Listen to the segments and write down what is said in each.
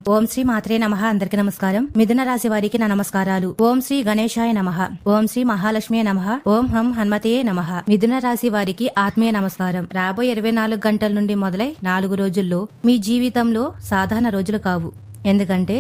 ఓం శ్రీ మాత్రే నమః. అందరికి నమస్కారం. మిథున రాశి వారికి నా నమస్కారాలు. ఓం శ్రీ గణేశాయ నమః. ఓం శ్రీ మహాలక్ష్మి నమః. ఓం హం హనుమతే నమః. మిథున రాశి వారికి ఆత్మీయ నమస్కారం. రాబోయే 24 గంటల నుండి మొదలై 4 రోజుల్లో మీ జీవితంలో సాధారణ రోజులు కావు. ఎందుకంటే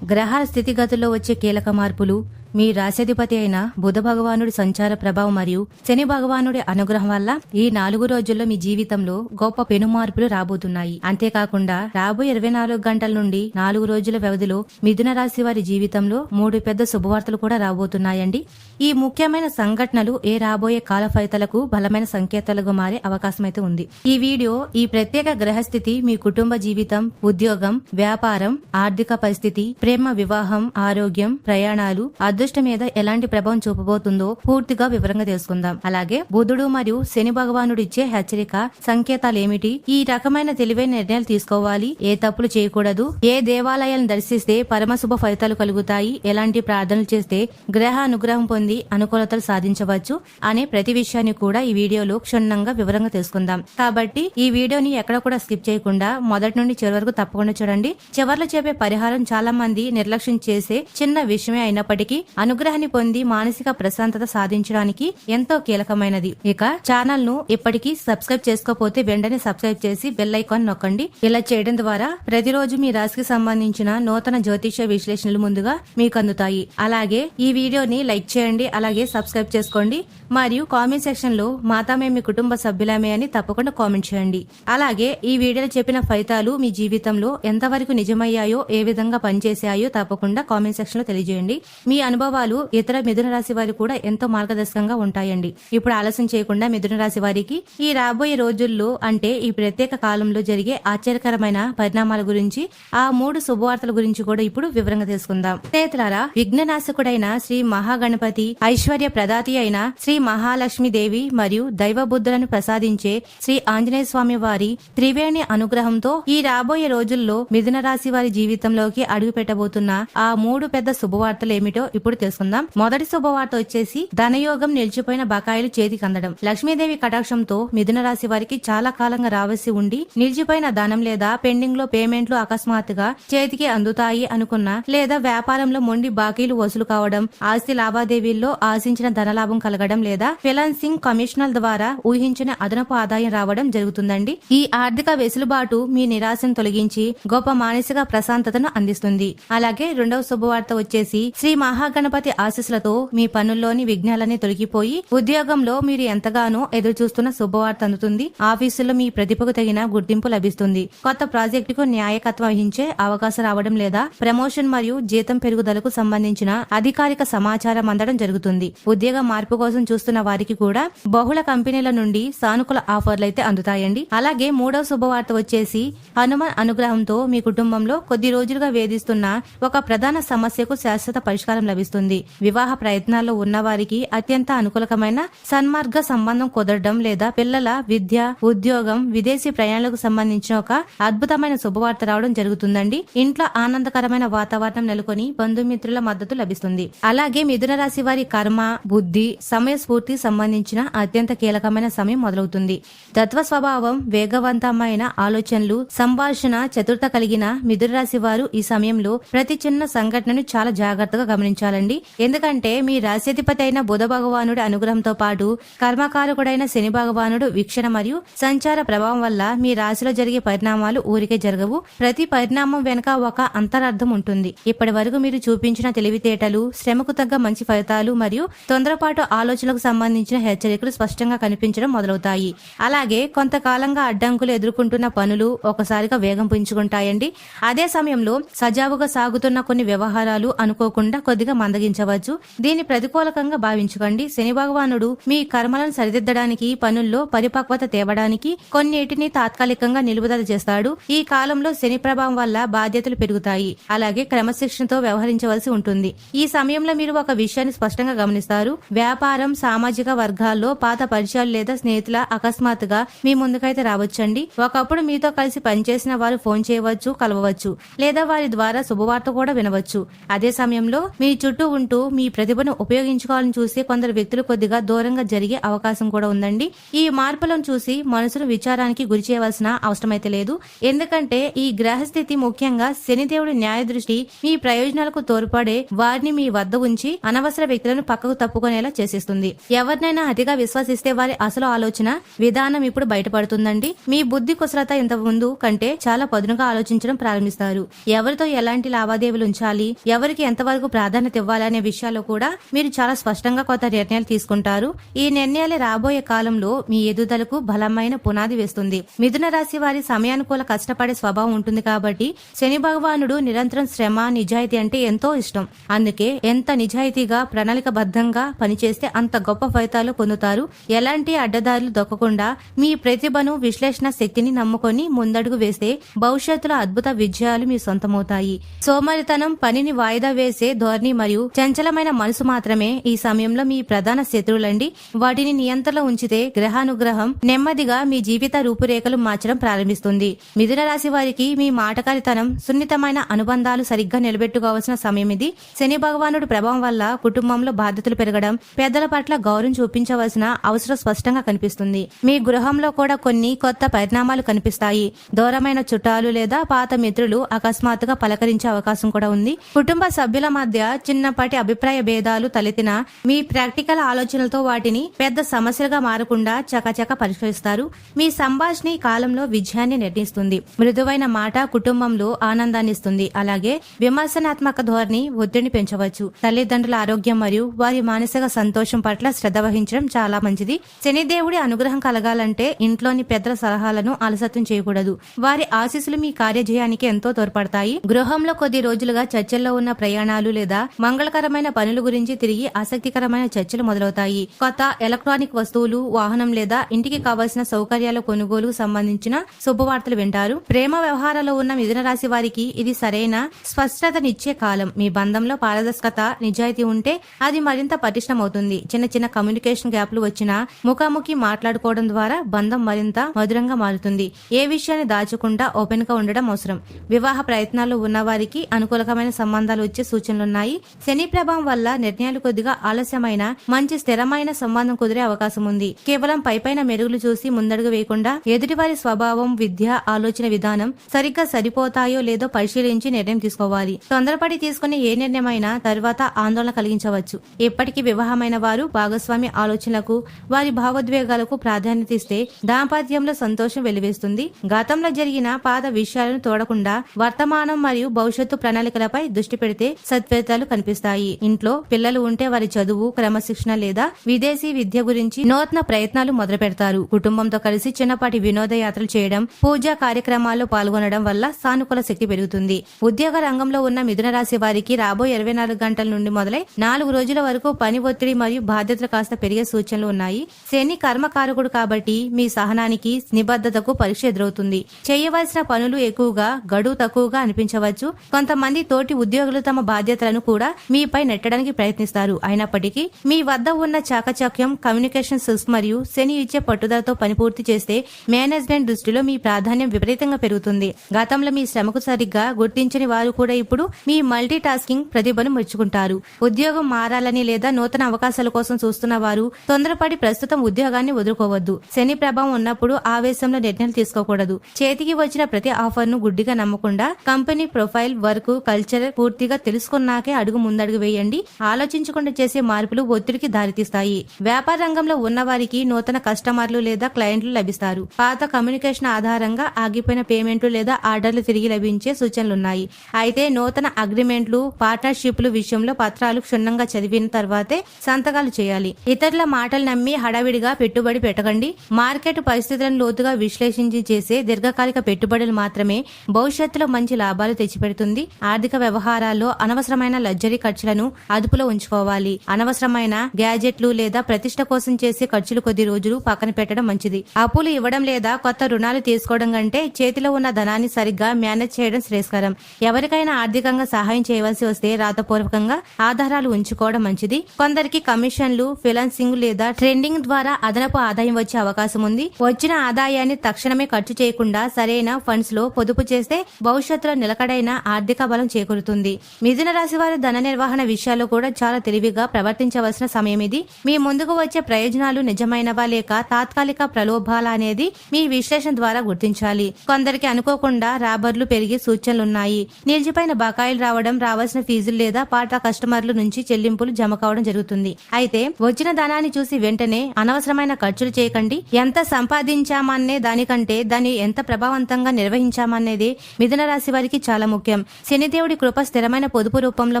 గ్రహాల స్థితిగతుల్లో వచ్చే కీలక మార్పులు, మీ రాశ్యాధిపతి అయిన బుధ భగవానుడి సంచార ప్రభావం మరియు శని భగవానుడి అనుగ్రహం వల్ల ఈ 4 రోజుల్లో మీ జీవితంలో గొప్ప పెను మార్పులు రాబోతున్నాయి. అంతేకాకుండా రాబోయే 24 గంటల నుండి 4 రోజుల వ్యవధిలో మిథున రాశి వారి జీవితంలో 3 పెద్ద శుభవార్తలు కూడా రాబోతున్నాయండి. ఈ ముఖ్యమైన సంఘటనలు రాబోయే కాల ఫలితాలకు బలమైన సంకేతాలుగా మారే అవకాశం అయితే ఉంది. ఈ వీడియో ఈ ప్రత్యేక గ్రహస్థితి మీ కుటుంబ జీవితం, ఉద్యోగం, వ్యాపారం, ఆర్థిక పరిస్థితి, ప్రేమ, వివాహం, ఆరోగ్యం, ప్రయాణాలు, అదృష్టం మీద ఎలాంటి ప్రభావం చూపబోతుందో పూర్తిగా వివరంగా తెలుసుకుందాం. అలాగే బుధుడు మరియు శని భగవానుడు ఇచ్చే హెచ్చరిక సంకేతాలు ఏమిటి, ఈ రకమైన తెలివైన నిర్ణయాలు తీసుకోవాలి, ఏ తప్పులు చేయకూడదు, ఏ దేవాలయాలను దర్శిస్తే పరమశుభ ఫలితాలు కలుగుతాయి, ఎలాంటి ప్రార్థనలు చేస్తే గ్రహ అనుగ్రహం పొంది అనుకూలతలు సాధించవచ్చు అనే ప్రతి విషయాన్ని కూడా ఈ వీడియోలో క్షుణ్ణంగా వివరంగా తెలుసుకుందాం. కాబట్టి ఈ వీడియోని ఎక్కడ కూడా స్కిప్ చేయకుండా మొదటి నుండి చివరి వరకు తప్పకుండా చూడండి. చివర్లో చెప్పే పరిహారం చాలా మంది నిర్లక్ష్యం చేసే చిన్న విషయమే అయినప్పటికీ అనుగ్రహాన్ని పొంది మానసిక ప్రశాంతత సాధించడానికి ఎంతో కీలకమైనది. ఇక ఛానల్ ను ఇప్పటికీ సబ్స్క్రైబ్ చేసుకోకపోతే వెంటనే సబ్స్క్రైబ్ చేసి బెల్ ఐకాన్ నొక్కండి. ఇలా చేయడం ద్వారా ప్రతిరోజు మీ రాశికి సంబంధించిన నూతన జ్యోతిష విశ్లేషణలు ముందుగా మీకు అందుతాయి. అలాగే ఈ వీడియోని లైక్ చేయండి, అలాగే సబ్స్క్రైబ్ చేసుకోండి మరియు కామెంట్ సెక్షన్ లో మాతామే మీ కుటుంబ సభ్యులమే అని తప్పకుండా కామెంట్ చేయండి. అలాగే ఈ వీడియోలో చెప్పిన ఫలితాలు మీ జీవితంలో ఎంతవరకు నిజమయ్యాయో, ఏ విధంగా పనిచేసాయో తప్పకుండా కామెంట్ సెక్షన్ లో తెలియజేయండి. మీ అనుభవాలు ఇతర మిథున రాశి వారికి కూడా ఎంతో మార్గదర్శకంగా ఉంటాయండి. ఇప్పుడు ఆలస్యం చేయకుండా మిథున రాశి వారికి ఈ రాబోయే రోజుల్లో అంటే ఈ ప్రత్యేక కాలంలో జరిగే ఆశ్చర్యకరమైన పరిణామాల గురించి, ఆ 3 శుభవార్తల గురించి కూడా ఇప్పుడు వివరంగా తెలుసుకుందాం. స్నేహితులారా, విఘ్ననాశకుడైన శ్రీ మహాగణపతి, ఐశ్వర్య ప్రదాతి అయిన శ్రీ మహాలక్ష్మి దేవి మరియు దైవ బుద్ధులను ప్రసాదించే శ్రీ ఆంజనేయ స్వామి వారి త్రివేణి అనుగ్రహంతో ఈ రాబోయే రోజుల్లో మిథున రాశి వారి జీవితంలోకి అడుగు పెట్టబోతున్న ఆ 3 పెద్ద శుభవార్తలు ఏమిటో ఇప్పుడు తెలుసుకుందాం. మొదటి శుభవార్త వచ్చేసి ధనయోగం, నిలిచిపోయిన బకాయిలు చేతికి అందడం. లక్ష్మీదేవి కటాక్షంతో మిథున రాశి వారికి చాలా కాలంగా రావాల్సి ఉండి నిలిచిపోయిన ధనం లేదా పెండింగ్ లో పేమెంట్లు అకస్మాత్తుగా చేతికి అందుతాయి అనుకున్న, లేదా వ్యాపారంలో మొండి బాకీలు వసూలు కావడం, ఆస్తి లావాదేవీల్లో ఆశించిన ధనలాభం కలగడం, లేదా ఫైనాన్సింగ్ కమిషనల్ ద్వారా ఊహించిన అదనపు ఆదాయం రావడం జరుగుతుందండి. ఈ ఆర్థిక వెసులుబాటు మీ నిరాశను తొలగించి గొప్ప మానసిక ప్రశాంతతను అందిస్తుంది. అలాగే రెండవ శుభవార్త వచ్చేసి శ్రీ మహాగణపతి ఆశీస్సులతో మీ పనుల్లోని విఘ్నాలన్నీ తొలగిపోయి ఉద్యోగంలో మీరు ఎంతగానో ఎదురు చూస్తున్న శుభవార్త అందుతుంది. ఆఫీసులో మీ ప్రతిభకు తగిన గుర్తింపు లభిస్తుంది. కొత్త ప్రాజెక్టుకు న్యాయకత్వం వహించే అవకాశం రావడం, లేదా ప్రమోషన్ మరియు జీతం పెరుగుదలకు సంబంధించిన అధికారిక సమాచారం అందడం జరుగుతుంది. ఉద్యోగ మార్పు కోసం చూస్తున్న వారికి కూడా బహుళ కంపెనీల నుండి సానుకూల ఆఫర్లు అయితే అందుతాయండి. అలాగే మూడవ శుభవార్త వచ్చేసి హనుమాన్ అనుగ్రహంతో మీ కుటుంబంలో కొద్ది రోజులుగా వేధిస్తున్న ఒక ప్రధాన సమస్యకు శాశ్వత పరిష్కారం లభిస్తుంది. వివాహ ప్రయత్నాల్లో ఉన్న వారికి అత్యంత అనుకూలమైన సన్మార్గ సంబంధం కుదరడం, లేదా పిల్లల విద్య, ఉద్యోగం, విదేశీ ప్రయాణాలకు సంబంధించిన ఒక అద్భుతమైన శుభవార్త రావడం జరుగుతుందండి. ఇంట్లో ఆనందకరమైన వాతావరణం నెలకొని బంధుమిత్రుల మద్దతు లభిస్తుంది. అలాగే మిథున రాశి వారి కర్మ, బుద్ధి, సమయ స్ఫూర్తి సంబంధించిన అత్యంత కీలకమైన సమయం మొదలవుతుంది. తత్వ స్వభావం, వేగవంతమైన ఆలోచనలు, సంభాషణ చతురత కలిగిన మిథున రాశి వారు ఈ సమయంలో ప్రతి చిన్న సంఘటనను చాలా జాగ్రత్తగా గమనించాలండి. ఎందుకంటే మీ రాశ్యాధిపతి అయిన బుధ భగవానుడి అనుగ్రహంతో పాటు కర్మకారకుడైన శని భగవానుడు వీక్షణ మరియు సంచార ప్రభావం వల్ల మీ రాశిలో జరిగే పరిణామాలు ఊరికే జరగవు. ప్రతి పరిణామం వెనుక ఒక అంతరార్థం ఉంటుంది. ఇప్పటి వరకు మీరు చూపించిన తెలివితేటలు, శ్రమకు తగ్గ మంచి ఫలితాలు మరియు తొందరపాటు ఆలోచనలకు సంబంధించిన హెచ్చరికలు స్పష్టంగా కనిపించడం మొదలవుతాయి. అలాగే కొంతకాలంగా అడ్డంకులు ఎదుర్కొంటున్న పనులు ఒకసారిగా వేగం పుంజుకుంటాయండి. అదే సమయంలో సజావుగా సాగుతున్న కొన్ని వ్యవహారాలు అనుకోకుండా కొద్దిగా మందగించవచ్చు. దీన్ని ప్రతికూలకంగా భావించకండి. శని భగవానుడు మీ కర్మలను సరిదిద్దడానికి, పనుల్లో పరిపక్వత తేవడానికి కొన్నిటిని తాత్కాలికంగా నిలుపుదల చేస్తాడు. ఈ కాలంలో శని ప్రభావం వల్ల బాధ్యతలు పెరుగుతాయి. అలాగే క్రమశిక్షణతో వ్యవహరించవలసి ఉంటుంది. ఈ సమయంలో మీరు ఒక విషయాన్ని స్పష్టంగా గమనిస్తారు. వ్యాపారం, సామాజిక వర్గాల్లో పాత పరిచయాలు లేదా స్నేహితుల అకస్మాత్తుగా మీ ముందుకైతే రావచ్చండి. ఒకప్పుడు మీతో కలిసి పనిచేసిన వారు ఫోన్ చేయవచ్చు, కలవవచ్చు, లేదా వారి ద్వారా శుభవార్త కూడా వినవచ్చు. అదే సమయంలో మీ చుట్టూ ఉంటూ మీ ప్రతిభను ఉపయోగించుకోవాలని చూసి కొందరు వ్యక్తులు కొద్దిగా దూరంగా జరిగే అవకాశం కూడా ఉందండి. ఈ మార్పులను చూసి మనసును విచారానికి గురి చేయవలసిన అవసరమైతే లేదు. ఎందుకంటే ఈ గ్రహస్థితి ముఖ్యంగా శనిదేవుడి న్యాయ దృష్టి మీ ప్రయోజనాలకు తోడ్పడే వారిని మీ వద్ద ఉంచి అనవసర వ్యక్తులను పక్కకు తప్పుకునేలా చేసేస్తుంది. ఎవరినైనా అతిగా విశ్వసిస్తే వారి అసలు ఆలోచన విధానం ఇప్పుడు బయటపడుతుందండి. మీ బుద్ధి కుశలత ఇంత ముందు కంటే చాలా పదునుగా ఆలోచించడం ప్రారంభిస్తారు. ఎవరితో ఎలాంటి లావాదేవీలు ఉంచాలి, ఎవరికి ఎంతవరకు ప్రాధాన్యత ఇవ్వాలనే విషయాల్లో కూడా మీరు చాలా స్పష్టంగా కొత్త నిర్ణయాలు తీసుకుంటారు. ఈ నిర్ణయాలే రాబోయే కాలంలో మీ ఎదుగుదలకు బలమైన పునాది వేస్తుంది. మిథున రాశి వారి సమయానుకూల కష్టపడే స్వభావం ఉంటుంది కాబట్టి శని భగవానుడు నిరంతరం శ్రమ, నిజాయితీ అంటే ఎంతో ఇష్టం. అందుకే ఎంత నిజాయితీగా ప్రణాళికబద్ధంగా పనిచేస్తే అంత గొప్ప ఫలితాలు పొందుతారు. ఎలాంటి అడ్డదారులు దొక్కకుండా మీ ప్రతిభను, విశ్లేషణ శక్తిని నమ్ముకొని ముందడుగు వేస్తే భవిష్యత్తులో అద్భుత విజయాలు మీ సొంతమవుతాయి. సోమరితనం, పనిని వాయిదా వేసే ధోరణి మరియు చంచలమైన మనసు మాత్రమే ఈ సమయంలో మీ ప్రధాన శత్రువులండి. వాటిని నియంత్రణలో ఉంచితే గ్రహానుగ్రహం నెమ్మదిగా మీ జీవిత రూపురేఖలు మార్చడం ప్రారంభిస్తుంది. మిథున రాశి వారికి మీ మాటకారితనం, సున్నితమైన అనుబంధాలు సరిగ్గా నిలబెట్టుకోవాల్సిన సమయం ఇది. శని భగవానుడు ప్రభావం వల్ల కుటుంబంలో బాధ్యతలు పెరగడం, పెద్దల పట్ల గౌరవం చూపించవలసిన అవసరం స్పష్టంగా కనిపిస్తుంది. మీ గృహంలో కూడా కొన్ని కొత్త పరిణామాలు కనిపిస్తాయి. దూరమైన చుట్టాలు లేదా పాత మిత్రులు అకస్మాత్తుగా పలకరించే అవకాశం కూడా ఉంది. కుటుంబ సభ్యుల మధ్య చిన్నపాటి అభిప్రాయ భేదాలు తలెత్తిన మీ ప్రాక్టికల్ ఆలోచనలతో వాటిని పెద్ద సమస్యలుగా మారకుండా చకచక పరిష్కరిస్తారు. మీ సంభాషణ ఈ కాలంలో విజయాన్ని నిర్ణయిస్తుంది. మృదువైన మాట కుటుంబంలో ఆనందాన్ని ఇస్తుంది. అలాగే విమర్శనాత్మక ధోరణి ఒత్తిడిని పెంచవచ్చు. తల్లిదండ్రుల ఆరోగ్యం మరియు వారి మానసిక సంతోషం పట్ల శ్రద్ధ వహించడం చాలా మంచిది. శనిదేవుడి అనుగ్రహం కలగాలంటే ఇంట్లోని పెద్దల సలహాలను అలసత్వం చేయకూడదు. వారి ఆశీస్సులు మీ కార్యజయానికి ఎంతో తోడ్పడతాయి. గృహంలో కొద్ది రోజులుగా చర్చల్లో ఉన్న ప్రయాణాలు లేదా మంగళకరమైన పనుల గురించి తిరిగి ఆసక్తికరమైన చర్చలు మొదలవుతాయి. కొత్త ఎలక్ట్రానిక్ వస్తువులు, వాహనం లేదా ఇంటికి కావలసిన సౌకర్యాల కొనుగోలుకు సంబంధించిన శుభవార్తలు వింటారు. ప్రేమ వ్యవహారాల్లో ఉన్న మిథున రాశి వారికి ఇది సరైన స్పష్టతనిచ్చే కాలం. మీ బంధంలో పారదర్శకత, నిజాయితీ ఉంటే అది మరింత పటిష్టమవుతుంది. చిన్న చిన్న కమ్యూనికేషన్ గ్యాప్లు వచ్చినా ముఖాముఖి మాట్లాడుకోవడం ద్వారా బంధం మరింత మధురంగా మారుతుంది. ఏ విషయాన్ని దాచకుండా ఓపెన్ గా ఉండడం అవసరం. వివాహ ప్రయత్నాల్లో ఉన్న వారికి అనుకూలమైన సంబంధాలు వచ్చే సూచనలున్నాయి. శని ప్రభావం వల్ల నిర్ణయాలు కొద్దిగా ఆలస్యమైన మంచి స్థిరమైన సంబంధం కుదిరే అవకాశం ఉంది. కేవలం పైపైన మెరుగులు చూసి ముందడుగు వేయకుండా ఎదుటివారి స్వభావం, విద్య, ఆలోచన విధానం సరిగ్గా సరిపోతాయో లేదో పరిశీలించి నిర్ణయం తీసుకోవాలి. తొందరపడి తీసుకునే ఏ నిర్ణయమైనా తరువాత ఆందోళన కలిగించవచ్చు. ఇప్పటికీ వివాహమైన వారు భాగస్వామి ఆలోచనలకు, వారి భావోద్వేగాలకు ప్రాధాన్యత ఇస్తే దాంపత్యంలో సంతోషం వెలివేస్తుంది. గతంలో జరిగిన పాత విషయాలను తోడకుండా వర్తమానం మరియు భవిష్యత్తు ప్రణాళికలపై దృష్టి పెడితే సత్ఫలితాలు కనిపిస్తాయి. ఇంట్లో పిల్లలు ఉంటే వారి చదువు, క్రమశిక్షణ లేదా విదేశీ విద్య గురించి నూతన ప్రయత్నాలు మొదలు పెడతారు. కుటుంబంతో కలిసి చిన్నపాటి వినోదయాత్రలు చేయడం, పూజా కార్యక్రమాల్లో పాల్గొనడం వల్ల సానుకూల శక్తి పెరుగుతుంది. ఉద్యోగ రంగంలో ఉన్న మిథున రాశి వారికి రాబోయే 24 గంటల నుండి మొదలై 4 రోజుల వరకు పని ఒత్తిడి మరియు బాధ్యతలు కాస్త పెరిగే సూచనలు ఉన్నాయి. శని కర్మకారకుడు కాబట్టి మీ సహనానికి, నిబద్ధతకు పరీక్ష ఎదురవుతుంది. చేయవలసిన పనులు ఎక్కువగా, గడువు తక్కువగా అనిపించవచ్చు. కొంతమంది తోటి ఉద్యోగులు తమ బాధ్యతలను కూడా మీపై నెట్టడానికి ప్రయత్నిస్తారు. అయినప్పటికీ మీ వద్ద ఉన్న చాకచక్యం, కమ్యూనికేషన్ స్కిల్స్ మరియు శని ఇచ్చే పట్టుదలతో పని పూర్తి చేస్తే మేనేజ్మెంట్ దృష్టిలో మీ ప్రాధాన్యం విపరీతంగా పెరుగుతుంది. గతంలో మీ శ్రమకు సరిగ్గా గుర్తించని వారు కూడా ఇప్పుడు మీ మల్టీ టాస్కింగ్ ప్రతిభను మెచ్చుకుంటారు. ఉద్యోగం మారాలని లేదా నూతన అవకాశాల కోసం చూస్తున్న వారు తొందరపడి ప్రస్తుతం ఉద్యోగాన్ని వదులుకోవద్దు. శని ప్రభావం ఉన్నప్పుడు ఆవేశంలో నిర్ణయాలు తీసుకోకూడదు. చేతికి వచ్చిన ప్రతి ఆఫర్ ను గుడ్డిగా నమ్మకుండా కంపెనీ ప్రొఫైల్, వర్క్ కల్చర్ పూర్తిగా తెలుసుకున్నాకే ముందడుగు వేయండి. ఆలోచించకుండా చేసే మార్పులు ఒత్తిడికి దారితీస్తాయి. వ్యాపార రంగంలో ఉన్న వారికి నూతన కస్టమర్లు లేదా క్లయింట్లు లభిస్తారు. పాత కమ్యూనికేషన్ ఆధారంగా ఆగిపోయిన పేమెంట్లు లేదా ఆర్డర్లు తిరిగి లభించే సూచనలున్నాయి. అయితే నూతన అగ్రిమెంట్లు, పార్ట్నర్షిప్లు విషయంలో పత్రాలు క్షుణ్ణంగా చదివిన తర్వాతే సంతకాలు చేయాలి. ఇతరుల మాటలు నమ్మి హడావిడిగా పెట్టుబడి పెట్టకండి. మార్కెట్ పరిస్థితులను లోతుగా విశ్లేషించి చేసే దీర్ఘకాలిక పెట్టుబడులు మాత్రమే భవిష్యత్తులో మంచి లాభాలు తెచ్చిపెడుతుంది. ఆర్థిక వ్యవహారాల్లో అనవసరమైన లగ్జరీ ఖర్చులను అదుపులో ఉంచుకోవాలి. అనవసరమైన గ్యాజెట్లు లేదా ప్రతిష్ట కోసం చేసే ఖర్చులు కొద్ది రోజులు పక్కన పెట్టడం మంచిది. అప్పులు ఇవ్వడం లేదా కొత్త రుణాలు తీసుకోవడం కంటే చేతిలో ఉన్న ధనాన్ని సరిగ్గా మేనేజ్ చేయడం శ్రేయస్కరం. ఎవరికైనా ఆర్థికంగా సహాయం చేయవలసి వస్తే రాతపూర్వకంగా ఆధారాలు ఉంచుకోవడం మంచిది. కొందరికి కమిషన్లు, ఫైనాన్సింగ్ లేదా ట్రేడింగ్ ద్వారా అదనపు ఆదాయం వచ్చే అవకాశం ఉంది. వచ్చిన ఆదాయాన్ని తక్షణమే ఖర్చు చేయకుండా సరైన ఫండ్స్ లో పొదుపు చేస్తే భవిష్యత్తులో నిలకడైన ఆర్థిక బలం చేకూరుతుంది. మిథున రాశి వారి ధన ధన నిర్వహణ విషయాల్లో కూడా చాలా తెలివిగా ప్రవర్తించవలసిన సమయం ఇది. మీ ముందుకు వచ్చే ప్రయోజనాలు నిజమైనవా లేక తాత్కాలిక ప్రలోభాల అనేది మీ విశ్లేషణ ద్వారా గుర్తించాలి. కొందరికి అనుకోకుండా రాబర్లు పెరిగే సూచనలున్నాయి. నిలిచిపోయిన బకాయిలు రావడం, రావాల్సిన ఫీజులు లేదా పాత కస్టమర్ల నుంచి చెల్లింపులు జమ కావడం జరుగుతుంది. అయితే వచ్చిన ధనాన్ని చూసి వెంటనే అనవసరమైన ఖర్చులు చేయకండి. ఎంత సంపాదించామనే దానికంటే దాన్ని ఎంత ప్రభావవంతంగా నిర్వహించామనేది మిథున రాశి వారికి చాలా ముఖ్యం. శనిదేవుడి కృప స్థిరమైన పొదుపు రూపంలో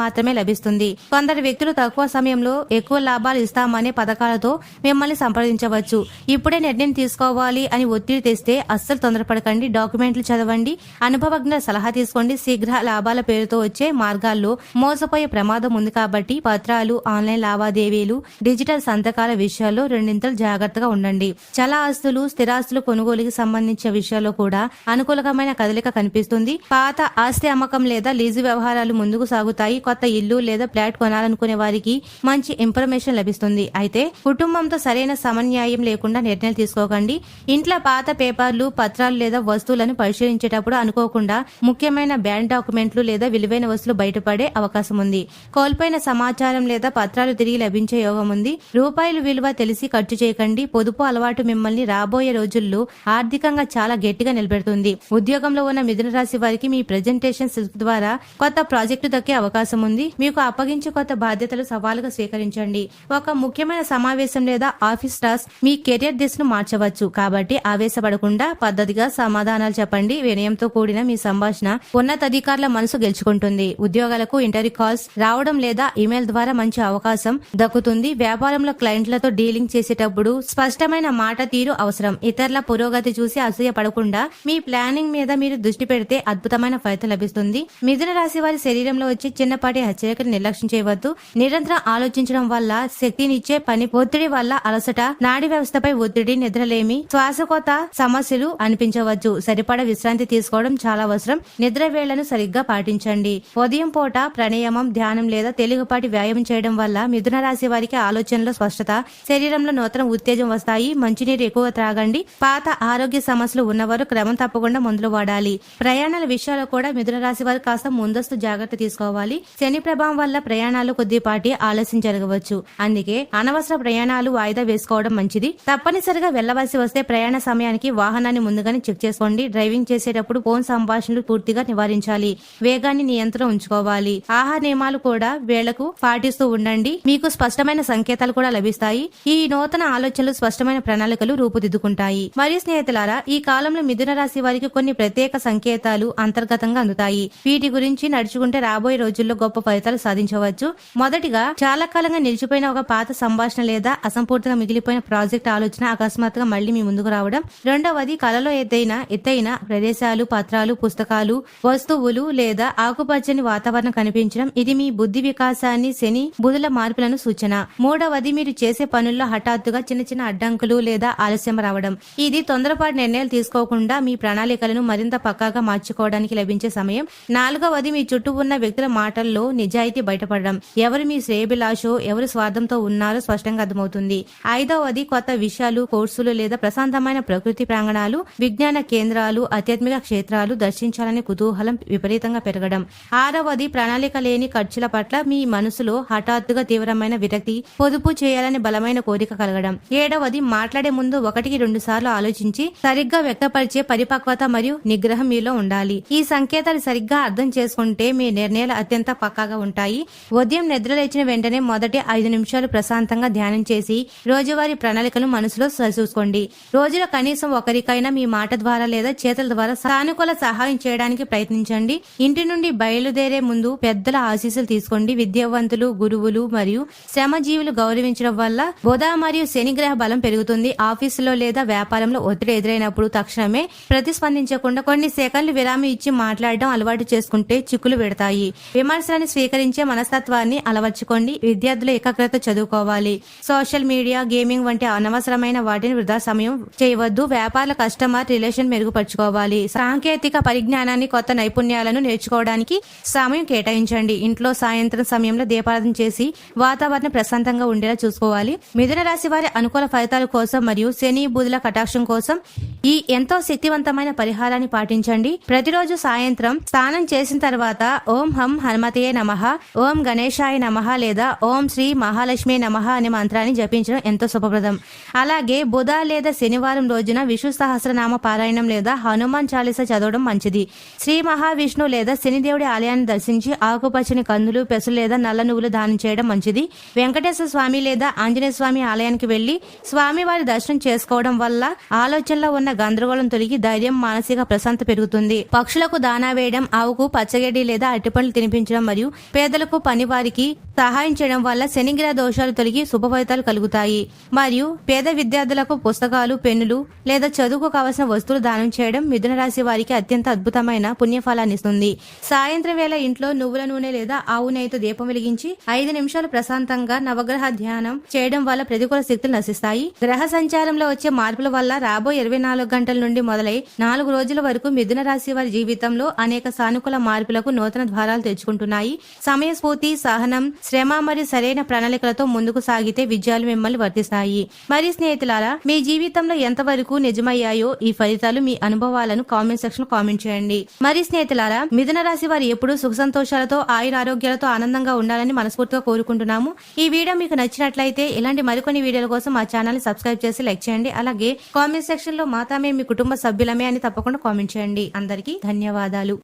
మాత్రమే లభిస్తుంది. కొందరు వ్యక్తులు తక్కువ సమయంలో ఎక్కువ లాభాలు ఇస్తామనే పథకాలతో మిమ్మల్ని సంప్రదించవచ్చు. ఇప్పుడే నిర్ణయం తీసుకోవాలి అని ఒత్తిడి తెస్తే అస్సలు తొందరపడకండి. డాక్యుమెంట్లు చదవండి, అనుభవజ్ఞ సలహా తీసుకోండి. శీఘ్ర లాభాల పేరుతో వచ్చే మార్గాల్లో మోసపోయే ప్రమాదం ఉంది కాబట్టి పత్రాలు, ఆన్లైన్ లావాదేవీలు, డిజిటల్ సంతకాల విషయాల్లో రెండింతలు జాగ్రత్తగా ఉండండి. చల ఆస్తులు, స్థిరాస్తులు కొనుగోలుకి సంబంధించిన విషయాల్లో కూడా అనుకూలమైన కదలిక కనిపిస్తుంది. పాత ఆస్తి అమ్మకం లేదా లీజు వ్యవహారాలు ముందుకు సాగుతాయి. కొత్త ఇల్లు లేదా ఫ్లాట్ కొనాలనుకునే వారికి మంచి ఇన్ఫర్మేషన్ లభిస్తుంది. అయితే కుటుంబంతో సరైన సమన్యాయం లేకుండా నిర్ణయాలు తీసుకోకండి. ఇంట్లో పాత పేపర్లు, పత్రాలు లేదా వస్తువులను పరిశీలించేటప్పుడు అనుకోకుండా ముఖ్యమైన బ్యాంక్ డాక్యుమెంట్లు లేదా విలువైన వస్తువులు బయటపడే అవకాశం ఉంది. కోల్పోయిన సమాచారం లేదా పత్రాలు తిరిగి లభించే యోగం ఉంది. రూపాయలు విలువ తెలిసి ఖర్చు చేయకండి. పొదుపు అలవాటు మిమ్మల్ని రాబోయే రోజుల్లో ఆర్థికంగా చాలా గట్టిగా నిలబెడుతుంది. ఉద్యోగంలో ఉన్న మిథున రాశి వారికి మీ ప్రెజెంటేషన్ స్కిల్స్ ద్వారా కొత్త ప్రాజెక్టు దక్కే అవకాశం ఉంది. మీకు అప్పగించే కొత్త బాధ్యతలు సవాలుగా స్వీకరించండి. ఒక ముఖ్యమైన సమావేశం లేదా ఆఫీస్ టాస్క్ మీ కెరియర్ దిశను మార్చవచ్చు. కాబట్టి ఆవేశపడకుండా పద్ధతిగా సమాధానాలు చెప్పండి. వినయంతో కూడిన మీ సంభాషణ ఉన్నతాధికారుల మనసు గెలుచుకుంటుంది. ఉద్యోగాలకు ఇంటర్వ్యూ కాల్స్ రావడం లేదా ఇమెయిల్ ద్వారా మంచి అవకాశం దక్కుతుంది. వ్యాపారంలో క్లయింట్లతో డీలింగ్ చేసేటప్పుడు స్పష్టమైన మాట తీరు అవసరం. ఇతరుల పురోగతి చూసి అసూయ పడకుండా మీ ప్లానింగ్ మీద మీరు దృష్టి పెడితే అద్భుతమైన ఫలితం లభిస్తుంది. మిథున రాశి వారి శరీరంలో వచ్చే చిన్నపాటి హెచ్చరికలు నిర్లక్ష్యం చేయవద్దు. నిరంతరం ఆలోచించడం వల్ల శక్తినిచ్చే పని ఒత్తిడి వల్ల అలసట, నాడీ వ్యవస్థపై ఒత్తిడి, నిద్రలేమి, శ్వాసకోత సమస్యలు అనిపించవచ్చు. సరిపడా విశ్రాంతి తీసుకోవడం చాలా అవసరం. నిద్ర వేళ్లను సరిగ్గా పాటించండి. ఉదయం పూట ప్రాణాయామం, ధ్యానం లేదా తేలికపాటి వ్యాయామం చేయడం వల్ల మిథున రాశి వారికి ఆలోచనలో స్పష్టత, శరీరంలో నూతన ఉత్తేజం వస్తాయి. మంచినీరు ఎక్కువ త్రాగండి. పాత ఆరోగ్య సమస్యలు ఉన్నవారు క్రమం తప్పకుండా మందులు వాడాలి. ప్రయాణాల విషయాల్లో కూడా మిథున రాశి వారు కాస్త ముందస్తు జాగ్రత్త తీసుకోవాలి. శని ప్రభావం వల్ల ప్రయాణాలు కొద్దిపాటి ఆలస్యం జరగవచ్చు. అందుకే అనవసర ప్రయాణాలు వాయిదా వేసుకోవడం మంచిది. తప్పనిసరిగా వెళ్లవలసి వస్తే ప్రయాణ సమయానికి వాహనాన్ని ముందుగానే చెక్ చేసుకోండి. డ్రైవింగ్ చేసేటప్పుడు ఫోన్ సంభాషణలు పూర్తిగా నివారించాలి. వేగాన్ని నియంత్రణ ఉంచుకోవాలి. ఆహార నియమాలు కూడా వేళకు పాటిస్తూ ఉండండి. మీకు స్పష్టమైన సంకేతాలు కూడా లభిస్తాయి. ఈ నూతన ఆలోచనలు స్పష్టమైన ప్రణాళికలు రూపుదిద్దుకుంటాయి. మరియు స్నేహితులారా, ఈ కాలంలో మిథున రాశి వారికి కొన్ని ప్రత్యేక సంకేతాలు అంతర్గతంగా అందుతాయి. వీటి గురించి నడుచుకుంటే రాబోయే రోజుల్లో గొప్ప ఫలితాలు సాధించవచ్చు. మొదటిగా, చాలా కాలంగా నిలిచిపోయిన ఒక పాత సంభాషణ లేదా అసంపూర్తిగా మిగిలిపోయిన ప్రాజెక్ట్ ఆలోచన అకస్మాత్తుగా మళ్లీ మీ ముందుకు రావడం. రెండవది, కలలో ఎత్తైన ప్రదేశాలు, పత్రాలు, పుస్తకాలు, వస్తువులు లేదా ఆకుపచ్చని వాతావరణం కనిపించడం. ఇది మీ బుద్ధి వికాసాన్ని, శని బుధుల మార్పులను సూచన. మూడవది, మీరు చేసే పనుల్లో హఠాత్తుగా చిన్న చిన్న అడ్డంకులు లేదా ఆలస్యం రావడం. ఇది తొందరపాటు నిర్ణయాలు తీసుకోకుండా మీ ప్రణాళికలను మరింత పక్కాగా మార్చుకోవడానికి లభించే సమయం. నాలుగవది, మీ చుట్టూ ఉన్న వ్యక్తుల మాటల్లో నిజాయితీ బయటపడడం. ఎవరు మీ శ్రేయభిలాషో, ఎవరు స్వార్థంతో ఉన్నారో స్పష్టంగా అర్థమవుతుంది. ఐదవది, కొత్త విషయాలు, కోర్సులు లేదా ప్రశాంతమైన ప్రకృతి ప్రాంగణాలు, విజ్ఞాన కేంద్రాలు, ఆధ్యాత్మిక క్షేత్రాలు దర్శించాలనే కుతూహలం విపరీతంగా పెరగడం. ఆరవది, ప్రణాళిక లేని ఖర్చుల పట్ల మీ మనసులో హఠాత్తుగా తీవ్రమైన విరక్తి, పొదుపు చేయాలని బలమైన కోరిక కలగడం. ఏడవది, మాట్లాడే ముందు 1-2 సార్లు ఆలోచించి సరిగ్గా వ్యక్తపరిచే పరిపక్వత మరియు నిగ్రహం మీలో ఉండాలి. ఈ సంకేతాలు సరిగ్గా అర్థం చేసుకుంటే మీ నిర్ణయాలు అత్యంత పక్కాగా ఉంటాయి. ఉదయం నిద్రలేచిన వెంటనే మొదటి 5 నిమిషాలు ప్రశాంతంగా ధ్యానం చేసి రోజువారీ ప్రణాళికను మనసులో సరిచూసుకోండి. రోజులో కనీసం ఒకరికైనా మీ మాట ద్వారా లేదా చేతుల ద్వారా సానుకూల సహాయం చేయడానికి ప్రయత్నించండి. ఇంటి నుండి బయలుదేరే ముందు పెద్దల ఆశీస్సులు తీసుకోండి. విద్యావంతులు, గురువులు మరియు శ్రమజీవులు గౌరవించడం వల్ల బుధ మరియు శని గ్రహ బలం పెరుగుతుంది. ఆఫీసులో లేదా వ్యాపారంలో ఒత్తిడి ఎదురైనప్పుడు తక్షణమే ప్రతిస్పందించకుండా కొన్ని సెకండ్లు విరామం ఇచ్చి మాట్లాడడం అలవాటు చేసుకుంటే చిక్కులు పెడతాయి. విమర్శలను స్వీకరించే మనస్తత్వాన్ని అలవర్చుకోండి. విద్యార్థులు ఏకాగ్రత చదువుకోవాలి. సోషల్ మీడియా, గేమింగ్ వంటి అనవసరమైన వాటిని వృధా సమయం చేయవద్దు. వ్యాపార కస్టమర్ రిలేషన్ మెరుగుపరచుకోవాలి. సాంకేతిక పరిజ్ఞానాన్ని, కొత్త నైపుణ్యాలను నేర్చుకోవడానికి సమయం కేటాయించండి. ఇంట్లో సాయంత్రం సమయంలో దీపారాధన చేసి వాతావరణం ప్రశాంతంగా ఉండేలా చూసుకోవాలి. మిథున రాశి వారి అనుకూల ఫలితాల కోసం మరియు శని బుధుల కటాక్షం కోసం ఈ ఎంతో శక్తివంతమైన పరిహారాన్ని పాటించండి. ప్రతిరోజు సాయంత్రం స్నానం చేసిన తర్వాత ఓం హం హనుమతే నమః, ఓం గణేశాయ నమః లేదా ఓం శ్రీ మహాలక్ష్మి నమః అనే మంత్రాన్ని జపించడం ఎంతో శుభప్రదం. అలాగే బుధ లేదా శనివారం రోజున విష్ణు సహస్రనామ పారాయణం లేదా హనుమాన్ చాలీసా చదవడం మంచిది. శ్రీ మహావిష్ణు లేదా శనిదేవుడి ఆలయాన్ని దర్శించి ఆకుపచ్చని కందులు, పెసలు లేదా నల్ల నువ్వులు దానం చేయడం మంచిది. వెంకటేశ్వర స్వామి లేదా ఆంజనేయ స్వామి ఆలయానికి వెళ్లి స్వామివారి దర్శనం చేసుకోవడం వల్ల ఆలోచనలో ఉన్న గందరగోళం తొలగి ధైర్యం, మానసిక ప్రశాంతత పెరుగుతుంది. పక్షులకు దానా వేయడం, ఆవుకు పచ్చగడ్డి లేదా అరటిపండ్లు తినిపించడం మరియు పేదలకు పనివారికి సహాయం చేయడం వల్ల శనిగ్రహ దోషాలు తొలగి శుభ ఫలితాలు కలుగుతాయి. మరియు పేద విద్యార్థులకు పుస్తకాలు, పెన్నులు లేదా చదువుకు కావలసిన వస్తువులు దానం చేయడం మిథున రాశి వారికి అత్యంత అద్భుతమైన పుణ్యఫలాన్ని ఇస్తుంది. సాయంత్రం వేళ ఇంట్లో నువ్వుల నూనె లేదా ఆవు నెయ్యితో దీపం వెలిగించి 5 నిమిషాలు ప్రశాంతంగా నవగ్రహ ధ్యానం చేయడం వల్ల ప్రతికూల శక్తులు నశిస్తాయి. గ్రహ సంచారంలో వచ్చే మార్పుల వల్ల రాబోయే 24 గంటల నుండి మొదలై 4 రోజుల వరకు మిథున రాశి వారి జీవితంలో అనేక సానుకూల మార్పులకు నూతన ద్వారాలు తెచ్చుకుంటున్నాయి. సమయస్ఫూర్తి, సహనం, శ్రమ మరియు సరైన ప్రణాళికలతో ముందుకు సాగితే విజయాలు మిమ్మల్ని వర్తిస్తాయి. మరి స్నేహితులారా, మీ జీవితంలో ఎంతవరకు నిజమయ్యాయో ఈ ఫలితాలు మీ అనుభవాలను కామెంట్ సెక్షన్ లో కామెంట్ చేయండి. మరి స్నేహితులారా, మిథున రాశి వారు ఎప్పుడూ సుఖ సంతోషాలతో, ఆయుర ఆరోగ్యాలతో ఆనందంగా ఉండాలని మనస్ఫూర్తిగా కోరుకుంటున్నాము. ఈ వీడియో మీకు నచ్చినట్లయితే ఇలాంటి మరికొన్ని వీడియోల కోసం మా ఛానల్ ని సబ్స్క్రైబ్ చేసి లైక్ చేయండి. అలాగే కామెంట్ సెక్షన్ లో మాతామే మీ కుటుంబ సభ్యులమే అని తప్పకుండా కామెంట్ చేయండి. అందరికీ ధన్యవాదాలు.